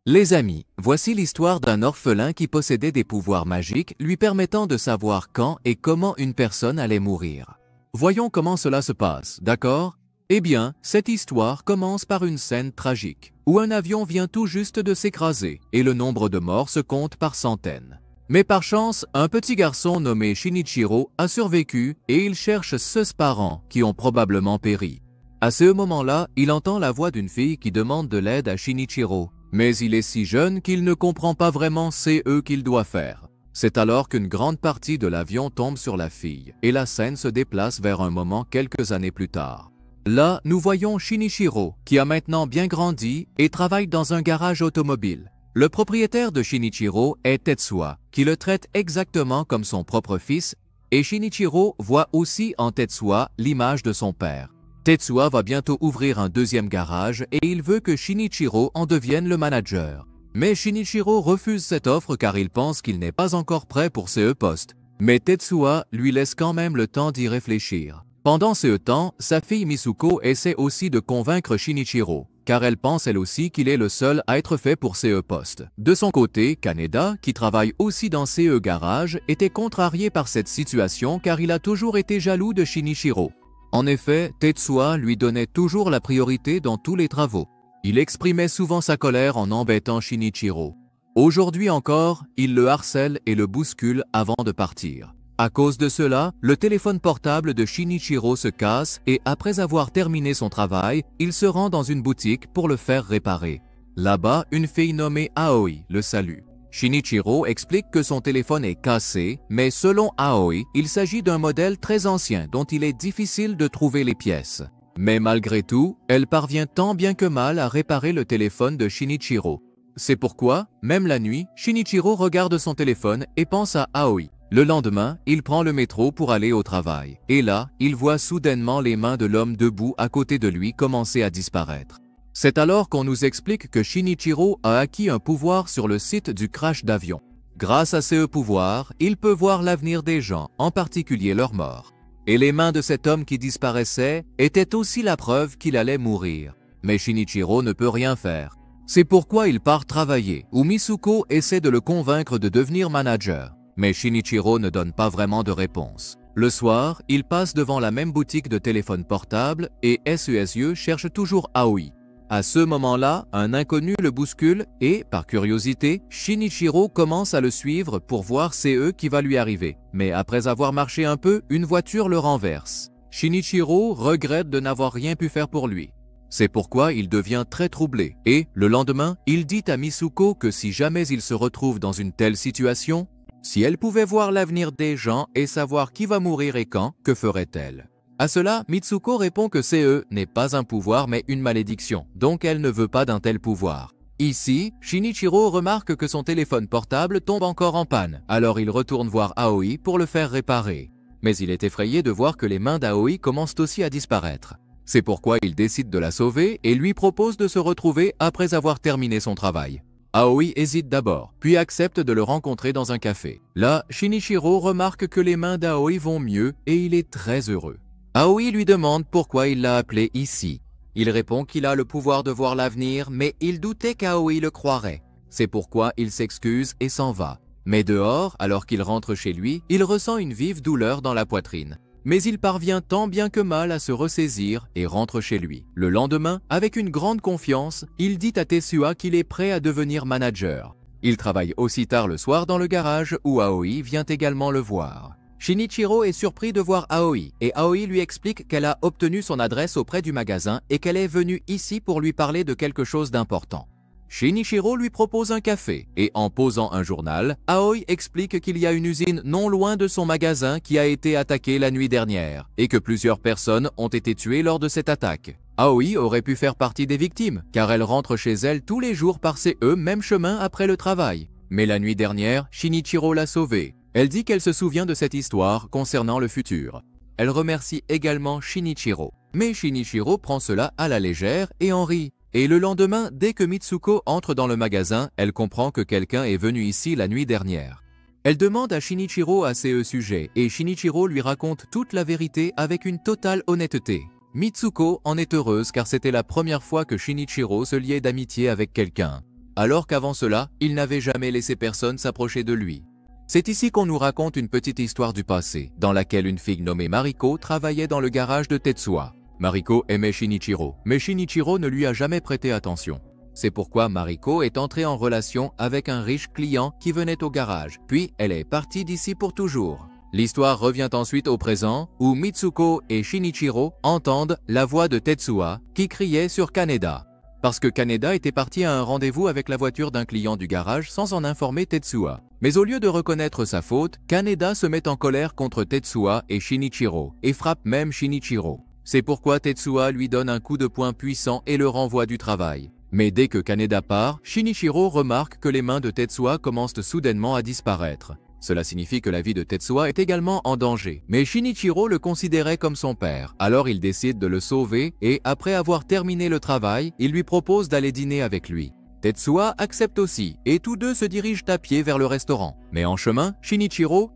Les amis, voici l'histoire d'un orphelin qui possédait des pouvoirs magiques lui permettant de savoir quand et comment une personne allait mourir. Voyons comment cela se passe, d'accord? Eh bien, cette histoire commence par une scène tragique, où un avion vient tout juste de s'écraser et le nombre de morts se compte par centaines. Mais par chance, un petit garçon nommé Shinichiro a survécu et il cherche ses parents qui ont probablement péri. À ce moment-là, il entend la voix d'une fille qui demande de l'aide à Shinichiro. Mais il est si jeune qu'il ne comprend pas vraiment ce qu'il doit faire. C'est alors qu'une grande partie de l'avion tombe sur la fille et la scène se déplace vers un moment quelques années plus tard. Là, nous voyons Shinichiro, qui a maintenant bien grandi et travaille dans un garage automobile. Le propriétaire de Shinichiro est Tetsuya, qui le traite exactement comme son propre fils, et Shinichiro voit aussi en Tetsuya l'image de son père. Tetsuya va bientôt ouvrir un deuxième garage et il veut que Shinichiro en devienne le manager. Mais Shinichiro refuse cette offre car il pense qu'il n'est pas encore prêt pour ce poste. Mais Tetsuya lui laisse quand même le temps d'y réfléchir. Pendant ce temps, sa fille Mitsuko essaie aussi de convaincre Shinichiro, car elle pense elle aussi qu'il est le seul à être fait pour ce poste. De son côté, Kaneda, qui travaille aussi dans ce garage, était contrarié par cette situation car il a toujours été jaloux de Shinichiro. En effet, Tetsuya lui donnait toujours la priorité dans tous les travaux. Il exprimait souvent sa colère en embêtant Shinichiro. Aujourd'hui encore, il le harcèle et le bouscule avant de partir. À cause de cela, le téléphone portable de Shinichiro se casse et après avoir terminé son travail, il se rend dans une boutique pour le faire réparer. Là-bas, une fille nommée Aoi le salue. Shinichiro explique que son téléphone est cassé, mais selon Aoi, il s'agit d'un modèle très ancien dont il est difficile de trouver les pièces. Mais malgré tout, elle parvient tant bien que mal à réparer le téléphone de Shinichiro. C'est pourquoi, même la nuit, Shinichiro regarde son téléphone et pense à Aoi. Le lendemain, il prend le métro pour aller au travail. Et là, il voit soudainement les mains de l'homme debout à côté de lui commencer à disparaître. C'est alors qu'on nous explique que Shinichiro a acquis un pouvoir sur le site du crash d'avion. Grâce à ce pouvoir, il peut voir l'avenir des gens, en particulier leur mort. Et les mains de cet homme qui disparaissait étaient aussi la preuve qu'il allait mourir. Mais Shinichiro ne peut rien faire. C'est pourquoi il part travailler, où Mitsuko essaie de le convaincre de devenir manager. Mais Shinichiro ne donne pas vraiment de réponse. Le soir, il passe devant la même boutique de téléphone portable et SESE cherche toujours Aoi. À ce moment-là, un inconnu le bouscule et, par curiosité, Shinichiro commence à le suivre pour voir ce qui va lui arriver. Mais après avoir marché un peu, une voiture le renverse. Shinichiro regrette de n'avoir rien pu faire pour lui. C'est pourquoi il devient très troublé et, le lendemain, il dit à Mitsuko que si jamais il se retrouve dans une telle situation, si elle pouvait voir l'avenir des gens et savoir qui va mourir et quand, que ferait-elle? À cela, Mitsuko répond que CE n'est pas un pouvoir mais une malédiction, donc elle ne veut pas d'un tel pouvoir. Ici, Shinichiro remarque que son téléphone portable tombe encore en panne, alors il retourne voir Aoi pour le faire réparer. Mais il est effrayé de voir que les mains d'Aoi commencent aussi à disparaître. C'est pourquoi il décide de la sauver et lui propose de se retrouver après avoir terminé son travail. Aoi hésite d'abord, puis accepte de le rencontrer dans un café. Là, Shinichiro remarque que les mains d'Aoi vont mieux et il est très heureux. Aoi lui demande pourquoi il l'a appelé ici. Il répond qu'il a le pouvoir de voir l'avenir, mais il doutait qu'Aoi le croirait. C'est pourquoi il s'excuse et s'en va. Mais dehors, alors qu'il rentre chez lui, il ressent une vive douleur dans la poitrine. Mais il parvient tant bien que mal à se ressaisir et rentre chez lui. Le lendemain, avec une grande confiance, il dit à Tetsuya qu'il est prêt à devenir manager. Il travaille aussi tard le soir dans le garage où Aoi vient également le voir. Shinichiro est surpris de voir Aoi et Aoi lui explique qu'elle a obtenu son adresse auprès du magasin et qu'elle est venue ici pour lui parler de quelque chose d'important. Shinichiro lui propose un café et en posant un journal, Aoi explique qu'il y a une usine non loin de son magasin qui a été attaquée la nuit dernière et que plusieurs personnes ont été tuées lors de cette attaque. Aoi aurait pu faire partie des victimes car elle rentre chez elle tous les jours par ces mêmes chemins après le travail. Mais la nuit dernière, Shinichiro l'a sauvée. Elle dit qu'elle se souvient de cette histoire concernant le futur. Elle remercie également Shinichiro. Mais Shinichiro prend cela à la légère et en rit. Et le lendemain, dès que Mitsuko entre dans le magasin, elle comprend que quelqu'un est venu ici la nuit dernière. Elle demande à Shinichiro à ce sujet et Shinichiro lui raconte toute la vérité avec une totale honnêteté. Mitsuko en est heureuse car c'était la première fois que Shinichiro se liait d'amitié avec quelqu'un. alors qu'avant cela, il n'avait jamais laissé personne s'approcher de lui. C'est ici qu'on nous raconte une petite histoire du passé, dans laquelle une fille nommée Mariko travaillait dans le garage de Tetsuya. Mariko aimait Shinichiro, mais Shinichiro ne lui a jamais prêté attention. C'est pourquoi Mariko est entrée en relation avec un riche client qui venait au garage, puis elle est partie d'ici pour toujours. L'histoire revient ensuite au présent, où Mitsuko et Shinichiro entendent la voix de Tetsuya qui criait sur Kaneda. Parce que Kaneda était parti à un rendez-vous avec la voiture d'un client du garage sans en informer Tetsuya. Mais au lieu de reconnaître sa faute, Kaneda se met en colère contre Tetsuya et Shinichiro, et frappe même Shinichiro. C'est pourquoi Tetsuya lui donne un coup de poing puissant et le renvoie du travail. Mais dès que Kaneda part, Shinichiro remarque que les mains de Tetsuya commencent soudainement à disparaître. Cela signifie que la vie de Tetsuya est également en danger. Mais Shinichiro le considérait comme son père. Alors il décide de le sauver et, après avoir terminé le travail, il lui propose d'aller dîner avec lui. Tetsuya accepte aussi et tous deux se dirigent à pied vers le restaurant. Mais en chemin, Shinichiro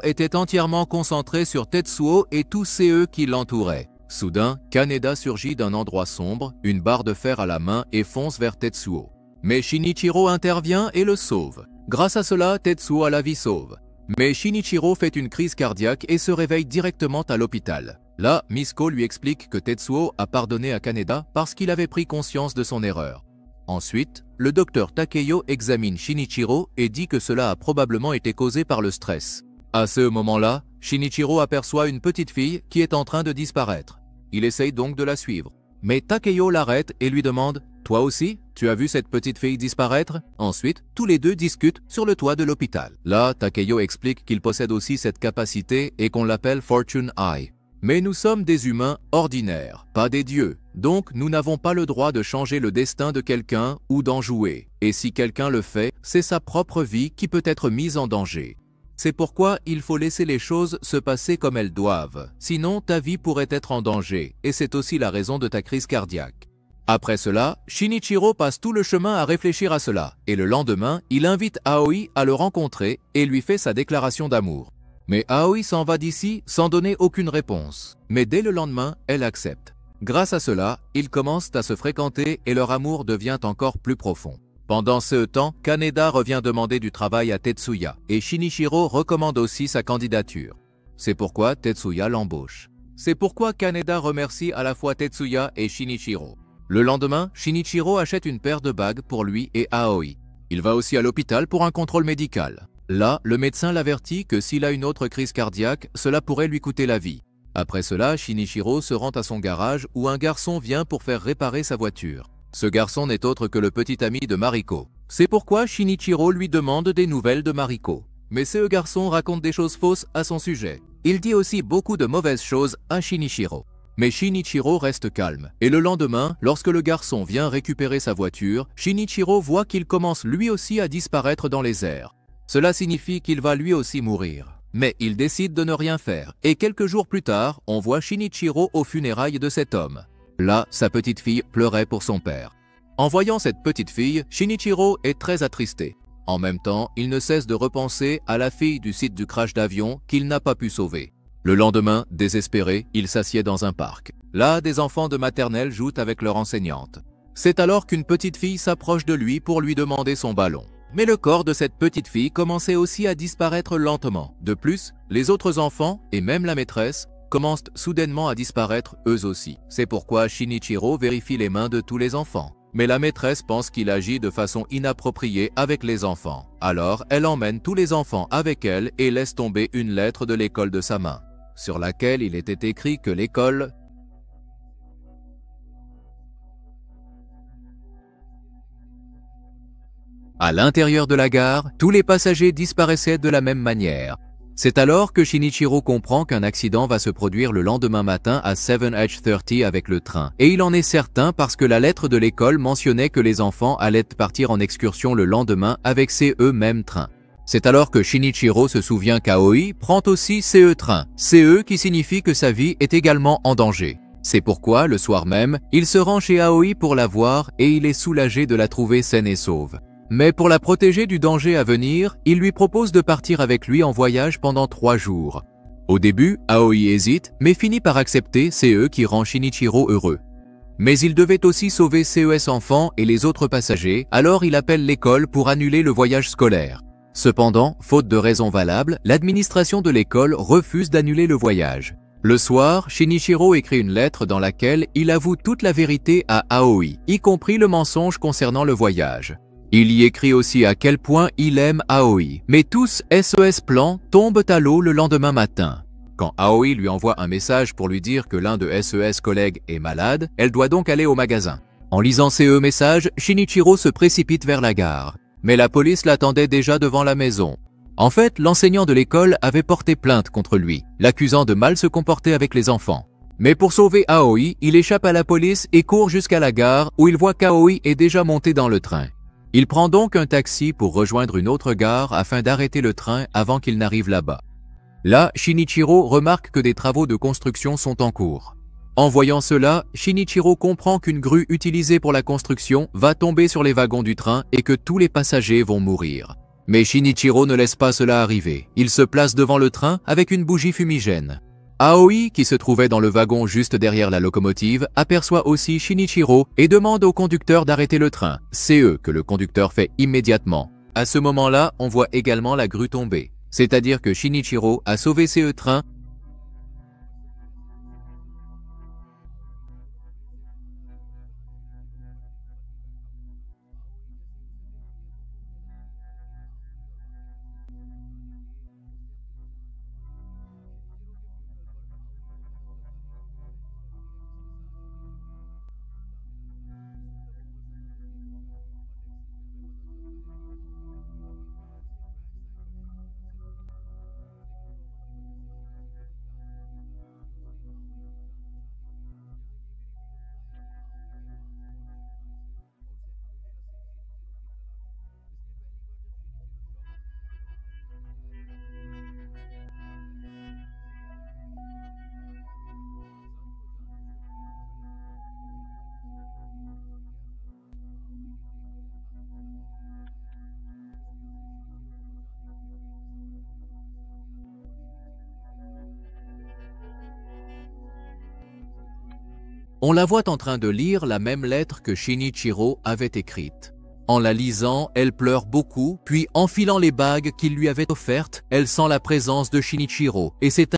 était entièrement concentré sur Tetsuya et tous ceux qui l'entouraient. Soudain, Kaneda surgit d'un endroit sombre, une barre de fer à la main et fonce vers Tetsuya. Mais Shinichiro intervient et le sauve. Grâce à cela, Tetsuya la vie sauve. Mais Shinichiro fait une crise cardiaque et se réveille directement à l'hôpital. Là, Misko lui explique que Tetsuya a pardonné à Kaneda parce qu'il avait pris conscience de son erreur. Ensuite, le docteur Takeyo examine Shinichiro et dit que cela a probablement été causé par le stress. À ce moment-là, Shinichiro aperçoit une petite fille qui est en train de disparaître. Il essaye donc de la suivre. Mais Takeyo l'arrête et lui demande « Toi aussi, tu as vu cette petite fille disparaître ?» Ensuite, tous les deux discutent sur le toit de l'hôpital. Là, Takeyo explique qu'il possède aussi cette capacité et qu'on l'appelle Fortune Eye. Mais nous sommes des humains ordinaires, pas des dieux. Donc, nous n'avons pas le droit de changer le destin de quelqu'un ou d'en jouer. Et si quelqu'un le fait, c'est sa propre vie qui peut être mise en danger. C'est pourquoi il faut laisser les choses se passer comme elles doivent. Sinon, ta vie pourrait être en danger, et c'est aussi la raison de ta crise cardiaque. Après cela, Shinichiro passe tout le chemin à réfléchir à cela, et le lendemain, il invite Aoi à le rencontrer et lui fait sa déclaration d'amour. Mais Aoi s'en va d'ici sans donner aucune réponse. Mais dès le lendemain, elle accepte. Grâce à cela, ils commencent à se fréquenter et leur amour devient encore plus profond. Pendant ce temps, Kaneda revient demander du travail à Tetsuya et Shinichiro recommande aussi sa candidature. C'est pourquoi Tetsuya l'embauche. C'est pourquoi Kaneda remercie à la fois Tetsuya et Shinichiro. Le lendemain, Shinichiro achète une paire de bagues pour lui et Aoi. Il va aussi à l'hôpital pour un contrôle médical. Là, le médecin l'avertit que s'il a une autre crise cardiaque, cela pourrait lui coûter la vie. Après cela, Shinichiro se rend à son garage où un garçon vient pour faire réparer sa voiture. Ce garçon n'est autre que le petit ami de Mariko. C'est pourquoi Shinichiro lui demande des nouvelles de Mariko. Mais ce garçon raconte des choses fausses à son sujet. Il dit aussi beaucoup de mauvaises choses à Shinichiro. Mais Shinichiro reste calme. Et le lendemain, lorsque le garçon vient récupérer sa voiture, Shinichiro voit qu'il commence lui aussi à disparaître dans les airs. Cela signifie qu'il va lui aussi mourir. Mais il décide de ne rien faire. Et quelques jours plus tard, on voit Shinichiro aux funérailles de cet homme. Là, sa petite fille pleurait pour son père. En voyant cette petite fille, Shinichiro est très attristé. En même temps, il ne cesse de repenser à la fille du site du crash d'avion qu'il n'a pas pu sauver. Le lendemain, désespéré, il s'assied dans un parc. Là, des enfants de maternelle jouent avec leur enseignante. C'est alors qu'une petite fille s'approche de lui pour lui demander son ballon. Mais le corps de cette petite fille commençait aussi à disparaître lentement. De plus, les autres enfants, et même la maîtresse, commencent soudainement à disparaître eux aussi. C'est pourquoi Shinichiro vérifie les mains de tous les enfants. Mais la maîtresse pense qu'il agit de façon inappropriée avec les enfants. Alors, elle emmène tous les enfants avec elle et laisse tomber une lettre de l'école de sa main, sur laquelle il était écrit que l'école À l'intérieur de la gare, tous les passagers disparaissaient de la même manière. C'est alors que Shinichiro comprend qu'un accident va se produire le lendemain matin à 7h30 avec le train. Et il en est certain parce que la lettre de l'école mentionnait que les enfants allaient partir en excursion le lendemain avec CE-même train. C'est alors que Shinichiro se souvient qu'Aoi prend aussi CE train. CE qui signifie que sa vie est également en danger. C'est pourquoi, le soir même, il se rend chez Aoi pour la voir et il est soulagé de la trouver saine et sauve. Mais pour la protéger du danger à venir, il lui propose de partir avec lui en voyage pendant 3 jours. Au début, Aoi hésite, mais finit par accepter, c'est eux qui rend Shinichiro heureux. Mais il devait aussi sauver CES enfants et les autres passagers, alors il appelle l'école pour annuler le voyage scolaire. Cependant, faute de raison valable, l'administration de l'école refuse d'annuler le voyage. Le soir, Shinichiro écrit une lettre dans laquelle il avoue toute la vérité à Aoi, y compris le mensonge concernant le voyage. Il y écrit aussi à quel point il aime Aoi, mais tous SES plans tombent à l'eau le lendemain matin. Quand Aoi lui envoie un message pour lui dire que l'un de SES collègues est malade, elle doit donc aller au magasin. En lisant ces messages, Shinichiro se précipite vers la gare. Mais la police l'attendait déjà devant la maison. En fait, l'enseignant de l'école avait porté plainte contre lui, l'accusant de mal se comporter avec les enfants. Mais pour sauver Aoi, il échappe à la police et court jusqu'à la gare où il voit qu'Aoi est déjà monté dans le train. Il prend donc un taxi pour rejoindre une autre gare afin d'arrêter le train avant qu'il n'arrive là-bas. Là, Shinichiro remarque que des travaux de construction sont en cours. En voyant cela, Shinichiro comprend qu'une grue utilisée pour la construction va tomber sur les wagons du train et que tous les passagers vont mourir. Mais Shinichiro ne laisse pas cela arriver. Il se place devant le train avec une bougie fumigène. Aoi, qui se trouvait dans le wagon juste derrière la locomotive, aperçoit aussi Shinichiro et demande au conducteur d'arrêter le train. C'est eux que le conducteur fait immédiatement. À ce moment-là, on voit également la grue tomber. C'est-à-dire que Shinichiro a sauvé ce train. On la voit en train de lire la même lettre que Shinichiro avait écrite. En la lisant, elle pleure beaucoup, puis enfilant les bagues qu'il lui avait offertes, elle sent la présence de Shinichiro, et c'est